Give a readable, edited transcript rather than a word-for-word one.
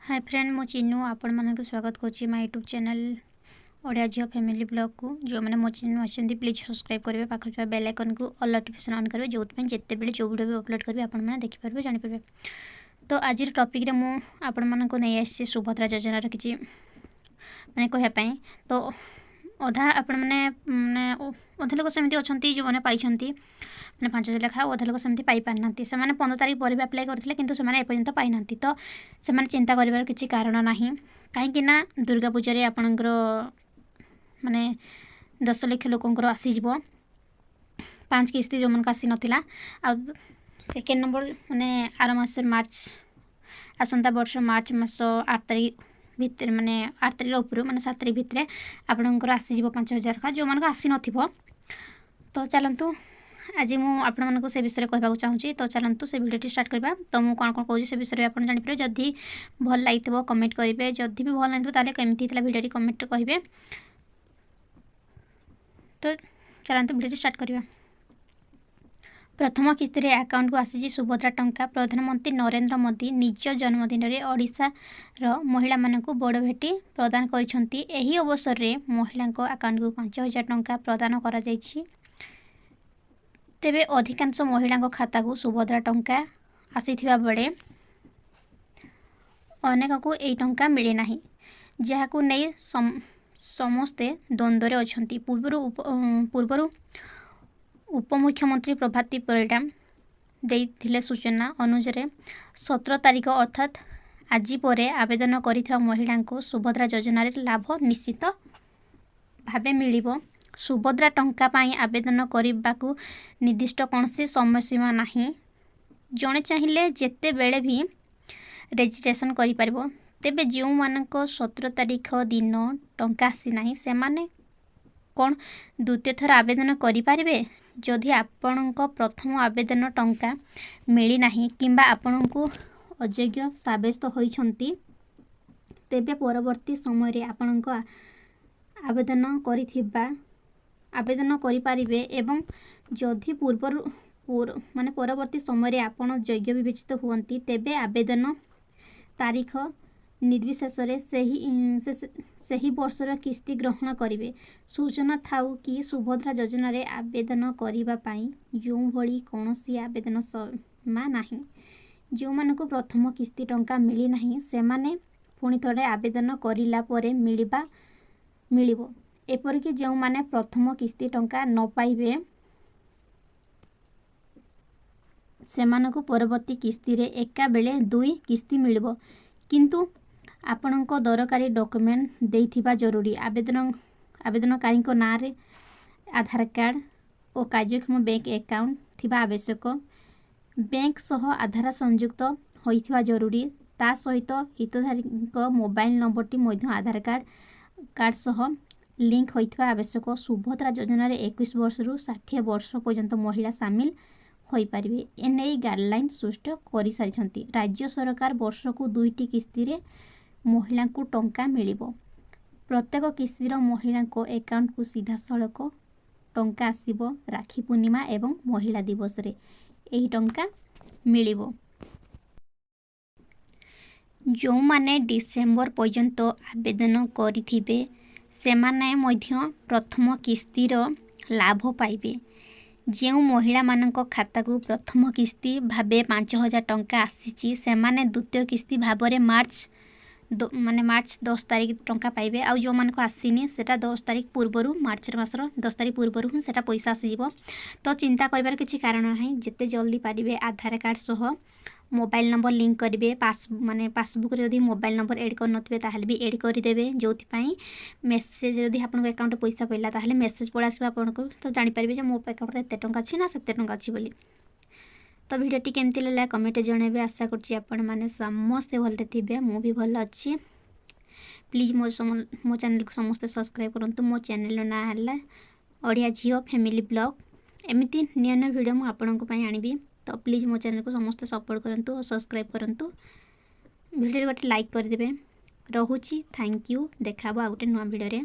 Hi friend मो चिन्नू आपण मानक स्वागत करछि माय यूट्यूब चैनल ओडिया झियो फैमिली ब्लॉग को जो मैंने मो चैनल आछंती प्लीज सब्सक्राइब करेंगे पाखे बेल आइकन को ऑल नोटिफिकेशन ऑन करेंगे जो जिते बेले जो वीडियो भी अपलोड करेंगे आपण मैंने देखि पारबे जानि पारबे। तो आज टॉपिक रे मु आपण मानक नै आसी सुभद्रा योजना रे किछि माने कहया पई तो अधा आपण माने अधा लोक सेमती अछंती जो माने पाइछंती मैंने 5,000 लेखा अधा लोक सेमती पाई पारना से 15 तारीख पर भी अप्लाई करते किंतु से एपर्यंत पाई ना तो से चिंता कर किसी कारण ना कहीं दुर्गा पूजा रे आपणकर माने 10 लाख लोकंकर आसीज 5 किस्ती जो मन आसी नाला आ सेकेंड नंबर माने आर मास मार्च आसंता वर्ष मार्च मास 8 तारीख भितर माने 8 तारीख ऊपर माने 7 तारीख भितर आपणकर आसीज 5,000 का जो मन आसी नथिबो। तो चलतु आज मुझे से विषय कहवाक चाहूँगी तो चलतु से वीडियो स्टार्ट करवा। तो मुझे कौन कौन कहूँ से विषय आप जानीपर जदि भल लगे कमेंट करेंगे जदि भी भल लगे ताले केमती वीडियो कमेंट करेंगे। तो चलतु वीडियो स्टार्ट करवा। प्रथम किस्ती अकाउंट को आसी सुभद्रा टंका प्रधानमंत्री नरेंद्र मोदी निज जन्मदिन में ओडिशा महिला मानक बड़ भेटी प्रदान करिसेंती। एही अवसर में महिला अकाउंट को 5,000 टंका प्रदान करा जायछि। तेबे अधिकांश महिला खाता को सुभद्रा टंका आसीथिबा बेले अनेक को एई टंका मिले नाही जहाकू नै समस्ते द्वंद्व अछंती। पूर्वरु उपमुख्यमंत्री प्रभाती परिडा देइथिले सूचना अनुसार 17 तारीख अर्थात आज पर आवेदन करिथिबा महिला को सुभद्रा योजना रे लाभ निश्चित भावे मिलिबो। सुभद्रा टंका पाई आवेदन करने को निर्दिष्ट कौन समय सीमा नहीं जड़े चाहिए जेते बेले भी रेजिस्ट्रेशन करि परिबो। तेबे जो मानक 17 तारीख दिन टंका आसी नाही से माने कौन द्वितीय थर आवेदन करि परिबे। जदि आपणक प्रथम आवेदन टंका मिली नाही किंबा आपणको अयोग्य साब्यस्त होइछंती तेबे परवर्ती समय रे आपणक आवेदन करिथिबा आवेदन करिपारिबे एवं जदि माने परवर्ती समय आपण योग्य विवेचित हुअंती तेबे आवेदन तारीख निर्विशेष सही वर्षर किस्ती ग्रहण करिवे। सूचना थाउ कि सुभद्रा योजना रे आवेदन करिबा पाई जो भली कोनोसी आवेदन सीमा नाही। जो मानको प्रथम किस्ती टंका मिली नाही से माने पुणी थोड़े आवेदन करिला परे मिलिबो। एपरिक जो माने प्रथम किस्ती टंका न पाइबे से मानको परवर्ती किस्ती रे एका बेले 2 किस्ती मिलिबो किंतु आपणको दरकारी डॉक्यूमेंट देइथिबा जरूरी। आवेदनकारी को नाम रे आधार कार्ड और कार्यक्षम बैंक अकाउंट थिबा आवश्यक। बैंक सह आधार संयुक्त होइथिबा जरूरी। ता सहित हितधारी को मोबाइल नंबर टी मध्य आधार कार्ड सह लिंक होइथिबा आवश्यक। सुभद्रा योजना रे 21 वर्ष रु 60 वर्ष पर्यंत महिला सामिल होई परिबे। एने गाइडलाइन सृष्ट करि सारिछंती। राज्य सरकार वर्ष को 2टी किस्ती रे महिला को टंका मिलिबो। प्रत्येक किस्ती रो महिला को अकाउंट को सीधा सड़क टंका आसीबो। राखी पूर्णिमा एवं महिला दिवस रे एही टंका मिलिबो। जो माने डिसेंबर पर्यंत आवेदन करिथिबे सेमाने मध्य प्रथम किस्तीर लाभ पाइबे। जो महिला मानक खाता को प्रथम किस्ती भाबे 5,000 टंका आसीची सेमाने द्वितीय किस्ती भाबरे मार्च 10 तारीख टंका पाइबे। आ जो मानक आसीनी सेटा 10 तारीख पूर्वरु मार्च मासर 10 तारीख पूर्वरु सेटा पैसा आसीजिवो। तो चिंता करिवार किछि कारण नाही जेते जल्दी पारिबे आधार कार्ड सह मोबाइल नंबर लिंक करेंगे। पासबुक रे यदि मोबाइल नंबर ऐड कर नथिबे ताहले भी ऐड करदेवे जोथि पई मेसेज यदि आपन अकाउंट पैसा पइला ताहले मेसेज पळा आसीबा आपनको तो जानि पारिबे जे मो अकाउंट रे एते टंका अछि ना सेते टंका अछि बोली। तो वीडियो टी केमति लागला कमेंट जणेबे। आशा करछि आपण माने समस्त भलरे थिबे मु भी भल अछि। प्लीज मो चैनल को समस्त सब्सक्राइब करंतु। मो चैनल रो ना हला ओडिया झियो फैमिली ब्लॉग। एमिति नियन वीडियो मु आपनको पई आनिबी। तो प्लीज मो चैनल को समस्त सपोर्ट करंतु और सब्सक्राइब करंतु। वीडियो गोटे लाइक कर देबे। रहुची थैंक यू। देखाबो आ गोटे नवा वीडियो रे।